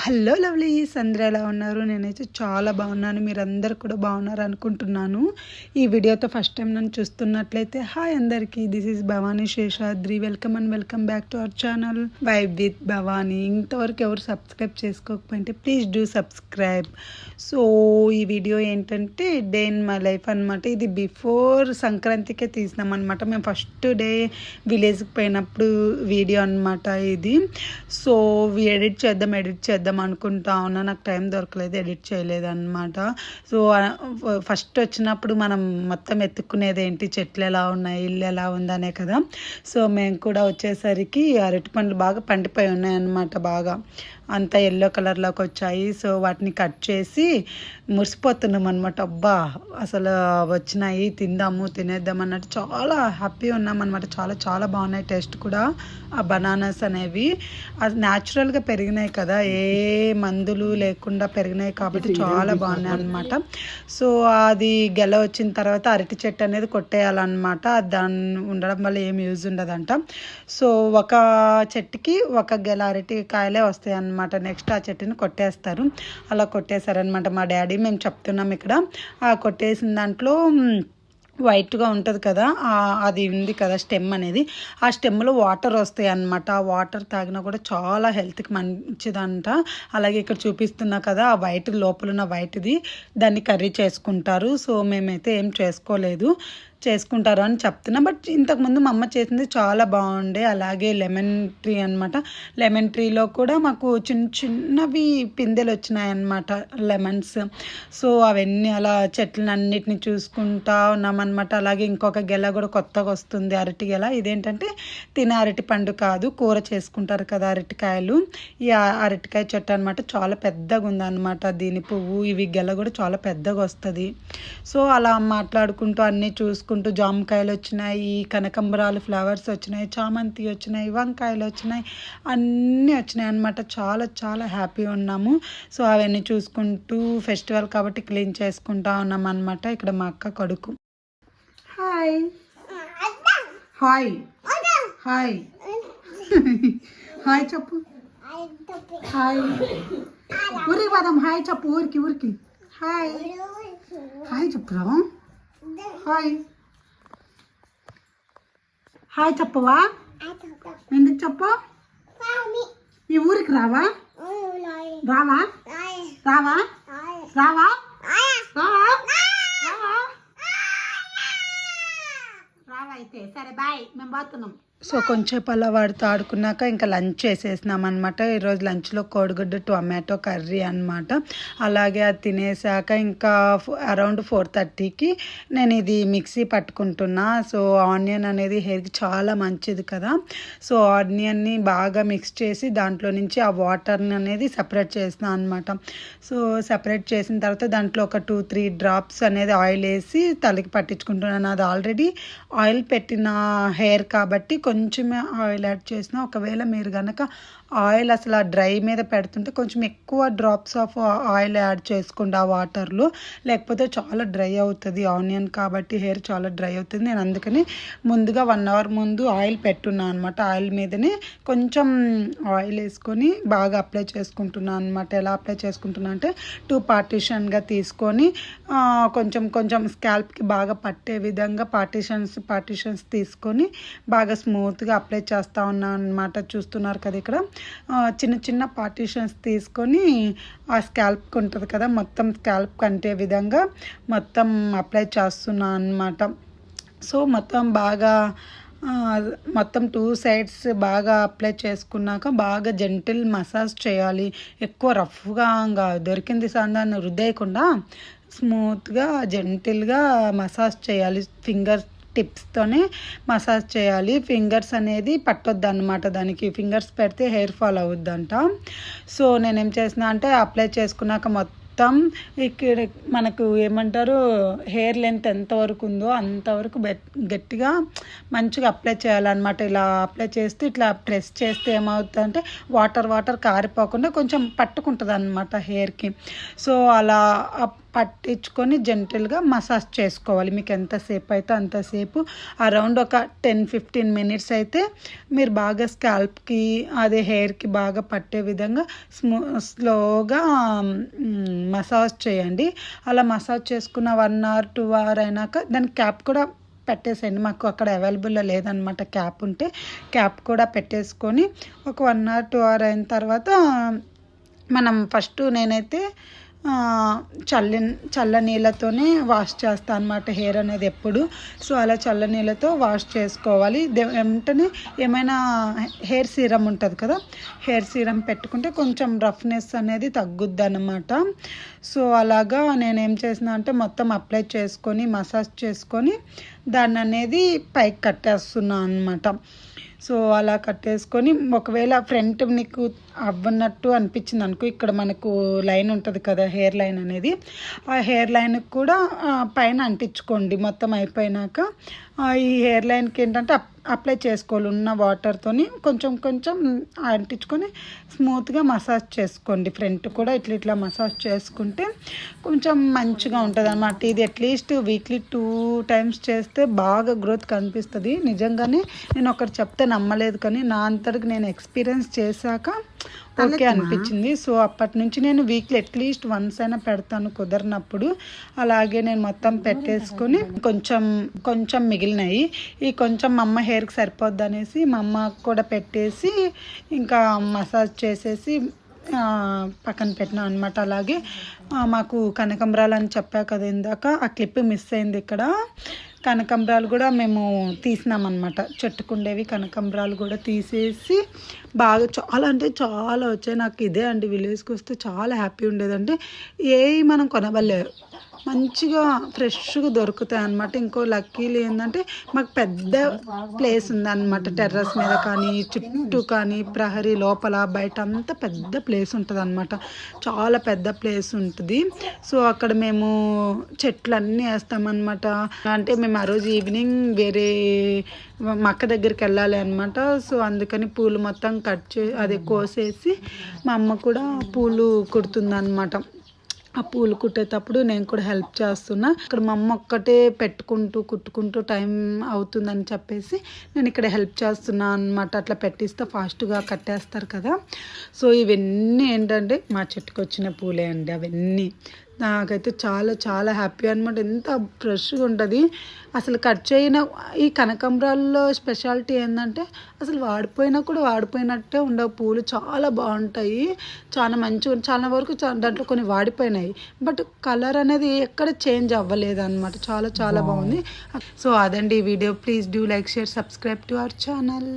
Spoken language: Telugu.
హలో లవ్లీస్, అందరూ ఎలా ఉన్నారు? నేనైతే చాలా బాగున్నాను. మీరందరూ కూడా బాగున్నారు అనుకుంటున్నాను. ఈ వీడియోతో ఫస్ట్ టైం నన్ను చూస్తున్నట్లయితే హాయ్ అందరికీ, this is Bhavani Seshadri. Welcome and welcome back to our channel vibe with Bhavani. ఇంతవరకు ఎవరు సబ్స్క్రైబ్ చేసుకోకపోతే ప్లీజ్ డూ సబ్స్క్రైబ్. సో ఈ వీడియో ఏంటంటే డే ఇన్ మై లైఫ్ అనమాట. ఇది బిఫోర్ సంక్రాంతికే తీసినాం అనమాట. మేము ఫస్ట్ డే విలేజ్కి పోయినప్పుడు వీడియో అనమాట ఇది. సో ఎడిట్ చేద్దాం అనుకుంటా ఉన్నా, నాకు టైం దొరకలేదు, ఎడిట్ చేయలేదు అనమాట. సో ఫస్ట్ వచ్చినప్పుడు మనం మొత్తం ఎత్తుక్కునేది ఏంటి, చెట్లు ఎలా ఉన్నాయి, ఇల్లు ఎలా ఉందనే కదా. సో మేము కూడా వచ్చేసరికి అరటి పండ్లు బాగా పండిపోయి ఉన్నాయి అన్నమాట. బాగా అంతా ఎల్లో కలర్లోకి వచ్చాయి. సో వాటిని కట్ చేసి మురిసిపోతున్నాం అనమాట. అబ్బా అసలు వచ్చినాయి, తినేద్దాం అన్నట్టు చాలా హ్యాపీ ఉన్నాం అనమాట. చాలా చాలా బాగున్నాయి టేస్ట్ కూడా. ఆ బనానాస్ అనేవి అది న్యాచురల్గా పెరిగినాయి కదా, ఏ మందులు లేకుండా పెరిగినాయి కాబట్టి చాలా బాగున్నాయి అనమాట. సో అది గెల వచ్చిన తర్వాత అరటి చెట్టు అనేది కొట్టేయాలన్నమాట. దాన్ని ఉండడం వల్ల ఏం యూజ్ ఉండదంట. సో ఒక చెట్టుకి ఒక గెల అరటి కాయలే వస్తాయి అన్నమాట. నెక్స్ట్ ఆ చెట్టుని కొట్టేస్తారు. అలా కొట్టేశారనమాట మా డాడీ. మేము చెప్తున్నాం ఇక్కడ. ఆ కొట్టేసిన దాంట్లో వైట్గా ఉంటుంది కదా, అది ఉంది కదా స్టెమ్ అనేది, ఆ స్టెమ్లో వాటర్ వస్తాయి అన్నమాట. ఆ వాటర్ తాగినా కూడా చాలా హెల్త్కి మంచిదంట. అలాగే ఇక్కడ చూపిస్తున్నా కదా, ఆ వైట్ లోపల ఉన్న వైట్ది దాన్ని కర్రీ చేసుకుంటారు. సో మేమైతే ఏం చేసుకుంటారు అని చెప్తున్నా. బట్ ఇంతకుముందు మా అమ్మ చేసింది చాలా బాగుండే. అలాగే లెమన్ ట్రీ అనమాట. లెమన్ ట్రీలో కూడా మాకు చిన్నవి పిందెలు వచ్చినాయన్నమాట, లెమన్స్. సో అవన్నీ అలా చెట్లన్నిటిని చూసుకుంటా ఉన్నామన్నమాట. అలాగే ఇంకొక గెల కూడా కొత్తగా వస్తుంది, అరటి గెల. ఇదేంటంటే తినే అరటి పండు కాదు, కూర చేసుకుంటారు కదా అరటికాయలు. ఈ అరటికాయ చెట్టు అనమాట. చాలా పెద్దగా ఉందన్నమాట. దీని పువ్వు ఇవి గెల కూడా చాలా పెద్దగా వస్తుంది. సో అలా మాట్లాడుకుంటూ అన్నీ చూసుకుంటూ జామకాయలు వచ్చినాయి, కనకంబరాలు ఫ్లవర్స్ వచ్చినాయి, చామంతి వచ్చినాయి, వంకాయలు వచ్చినాయి, అన్నీ వచ్చినాయి అనమాట. చాలా చాలా హ్యాపీ ఉన్నాము. సో అవన్నీ చూసుకుంటూ ఫెస్టివల్ కాబట్టి క్లీన్ చేసుకుంటా ఉన్నాం అనమాట. ఇక్కడ మా అక్క కొడుకు. హాయ్ హాయ్ హాయ్ హాయ్ చెప్పు. హాయ్ ఊరికి పోదాం. హాయ్ చెప్పు, ఊరికి హాయ్ హాయ్ చెప్పురా. హాయ్ హాయ్ చెప్పవా? ఎందుకు చెప్పు? ఈ ఊరికి రావా రావా రావా రావా రావా అయితే సరే బాయ్, మేము పోతున్నాం. సో కొంచెంసేపు అలా వాడితో ఆడుకున్నాక ఇంకా లంచ్ చేసేసినాం అనమాట. ఈరోజు లంచ్లో కోడిగుడ్డు టొమాటో కర్రీ అనమాట. అలాగే అది తినేసాక ఇంకా అరౌండ్ 4:30కి నేను ఇది మిక్సీ పట్టుకుంటున్నా. సో ఆనియన్ అనేది హెయిర్కి చాలా మంచిది కదా. సో ఆనియన్ని బాగా మిక్స్ చేసి దాంట్లో నుంచి ఆ వాటర్ని అనేది సపరేట్ చేసిన అనమాట. సో సపరేట్ చేసిన తర్వాత దాంట్లో ఒక 2-3 డ్రాప్స్ అనేది ఆయిల్ వేసి తలకి పట్టించుకుంటున్నాను. అది ఆల్రెడీ ఆయిల్ పెట్టిన హెయిర్ కాబట్టి కొంచెమే ఆయిల్ యాడ్ చేసిన. ఒకవేళ మీరు కనుక ఆయిల్ అసలు ఆ డ్రై మీద పెడుతుంటే కొంచెం ఎక్కువ డ్రాప్స్ ఆఫ్ ఆయిల్ యాడ్ చేసుకోండి ఆ వాటర్లో, లేకపోతే చాలా డ్రై అవుతుంది. ఆనియన్ కాబట్టి హెయిర్ చాలా డ్రై అవుతుంది. నేను అందుకని ముందుగా 1 అవర్ ముందు ఆయిల్ పెట్టున్నాను అనమాట. ఆయిల్ మీదనే కొంచెం ఆయిల్ వేసుకొని బాగా అప్లై చేసుకుంటున్నాను అనమాట. ఎలా అప్లై చేసుకుంటున్నా అంటే 2 పార్టీషన్గా తీసుకొని కొంచెం స్కాల్ప్కి బాగా పట్టే విధంగా పార్టీషన్స్ తీసుకొని బాగా స్మూత్గా అప్లై చేస్తూ ఉన్నాను అనమాట. చూస్తున్నారు కదా ఇక్కడ చిన్న పార్టీషన్స్ తీసుకొని ఆ స్కాల్ప్కి ఉంటుంది కదా, మొత్తం స్కాల్ప్ కంటే విధంగా మొత్తం అప్లై చేస్తున్నాను అనమాట. సో మొత్తం 2 సైడ్స్ బాగా అప్లై చేసుకున్నాక బాగా జెంటిల్ మసాజ్ చేయాలి. ఎక్కువ రఫ్గా దొరికింది సందాన్ని రుద్దేయకుండా స్మూత్గా జెంటిల్గా మసాజ్ చేయాలి. ఫింగర్ టిప్స్తోనే మసాజ్ చేయాలి. ఫింగర్స్ అనేది పట్టొద్దు అనమాట. దానికి ఫింగర్స్ పెడితే హెయిర్ ఫాల్ అవుద్దంట. సో నేనేం చేసిన అంటే అప్లై చేసుకున్నాక మొత్తం ఇక్కడ మనకు ఏమంటారు, హెయిర్ లెంత్ ఎంతవరకు ఉందో అంతవరకు గట్టిగా మంచిగా అప్లై చేయాలన్నమాట. ఇలా అప్లై చేస్తే ఇట్లా ప్రెస్ చేస్తే ఏమవుతుందంటే వాటర్ కారిపోకుండా కొంచెం పట్టుకుంటుంది అనమాట హెయిర్కి. సో అలా పట్టించుకొని జెంటల్గా మసాజ్ చేసుకోవాలి. మీకు ఎంతసేపు అయితే అంతసేపు, అరౌండ్ ఒక 10-15 మినిట్స్ అయితే మీరు బాగా స్కాల్ప్కి అదే హెయిర్కి బాగా పట్టే విధంగా స్లోగా మసాజ్ చేయండి. అలా మసాజ్ చేసుకున్న 1 hour 2 hour అయినాక దానికి క్యాప్ కూడా పెట్టేసేయండి. మాకు అక్కడ అవైలబుల్లో లేదనమాట క్యాప్, ఉంటే క్యాప్ కూడా పెట్టేసుకొని ఒక 1 hour 2 hour అయిన తర్వాత మనం ఫస్ట్ నేనైతే చల్ల నీళ్ళతోనే వాష్ చేస్తాను అనమాట హెయిర్ అనేది ఎప్పుడు. సో అలా చల్ల నీళ్ళతో వాష్ చేసుకోవాలి. వెంటనే ఏమైనా హెయిర్ సీరం ఉంటుంది కదా, హెయిర్ సీరం పెట్టుకుంటే కొంచెం రఫ్నెస్ అనేది తగ్గుద్ది అన్నమాట. సో అలాగా నేనేం చేసిన అంటే మొత్తం అప్లై చేసుకొని మసాజ్ చేసుకొని దాన్ని అనేది పైకి కట్టేస్తున్నాను అనమాట. సో అలా కట్టేసుకొని ఒకవేళ ఫ్రంట్ నీకు అవ్వనట్టు అనిపించింది అనుకో, ఇక్కడ మనకు లైన్ ఉంటుంది కదా హెయిర్ లైన్ అనేది, ఆ హెయిర్ లైన్కి కూడా పైన అంటించుకోండి. మొత్తం అయిపోయినాక ఈ హెయిర్ లైన్కి ఏంటంటే అప్లై చేసుకోవాలి ఉన్న వాటర్తోని కొంచెం కొంచెం అంటించుకొని స్మూత్గా మసాజ్ చేసుకోండి. ఫ్రంట్ కూడా ఇట్లా మసాజ్ చేసుకుంటే కొంచెం మంచిగా ఉంటుంది అన్నమాట. ఇది అట్లీస్ట్ వీక్లీ 2 times చేస్తే బాగా గ్రోత్ కనిపిస్తుంది. నిజంగానే నేను ఒకటి చెప్తే నమ్మలేదు, కానీ నా అంతటికి నేను ఎక్స్పీరియన్స్ చేశాక ఓకే అనిపించింది. సో అప్పటి నుంచి నేను వీక్లీ అట్లీస్ట్ 1 అయినా పెడతాను కుదరినప్పుడు. అలాగే నేను మొత్తం పెట్టేసుకొని కొంచెం మిగిలినాయి, ఈ కొంచెం మా అమ్మ హెయిర్కి సరిపోద్ది అనేసి మా అమ్మ కూడా పెట్టేసి ఇంకా మసాజ్ చేసేసి పక్కన పెట్టినా అనమాట. అలాగే మాకు కనకంబరాలు అని చెప్పా కదా ఇందాక, ఆ క్లిప్ మిస్ అయింది. ఇక్కడ కనకంబరాలు కూడా మేము తీసినామన్నమాట. చెట్టుకుండేవి కనకంబరాలు కూడా తీసేసి బాగా చాలా అంటే చాలా వచ్చాయి. నాకు ఇదే అండి, విలేజ్కి వస్తే చాలా హ్యాపీ ఉండేదంటే మనం కొనవలేదు, మంచిగా ఫ్రెష్గా దొరుకుతాయి అన్నమాట. ఇంకో లక్కీలు ఏంటంటే మాకు పెద్ద ప్లేస్ ఉందన్నమాట. టెర్రస్ మీద కానీ చుట్టూ కానీ ప్రహరీ లోపల బయట అంతా పెద్ద ప్లేస్ ఉంటుంది అన్నమాట. చాలా పెద్ద ప్లేస్ ఉంటుంది. సో అక్కడ మేము చెట్లు అన్నీ వేస్తామన్నమాట. అంటే మేము ఆ రోజు ఈవినింగ్ వేరే మా అక్క దగ్గరికి వెళ్ళాలి అనమాట. సో అందుకని పూలు మొత్తం అది కోసేసి మా అమ్మ కూడా పూలు కుడుతుంది అనమాట. ఆ పూలు కుట్టేటప్పుడు నేను కూడా హెల్ప్ చేస్తున్నా. ఇక్కడ మా అమ్మ ఒక్కటే కుట్టుకుంటూ టైం అవుతుందని చెప్పేసి నేను ఇక్కడ హెల్ప్ చేస్తున్నా అనమాట. అట్లా పెట్టిస్తే ఫాస్ట్గా కట్టేస్తారు కదా. సో ఇవన్నీ ఏంటంటే మా చెట్టుకు వచ్చిన పూలే అండి. అవన్నీ నాకైతే చాలా చాలా హ్యాపీ అనమాట. ఎంత ఫ్రెష్గా ఉంటుంది. అసలు కట్ చేయన ఈ కనకాంబరాల్లో స్పెషాలిటీ ఏంటంటే అసలు వాడిపోయినా కూడా వాడిపోయినట్టే ఉండవు. పూలు చాలా బాగుంటాయి, చాలా మంచిగా. చాలా వరకు దాంట్లో కొన్ని వాడిపోయినాయి, బట్ కలర్ అనేది ఎక్కడ చేంజ్ అవ్వలేదు అనమాట. చాలా చాలా బాగుంది. సో అదండి ఈ video. Please do like, share, subscribe to our channel.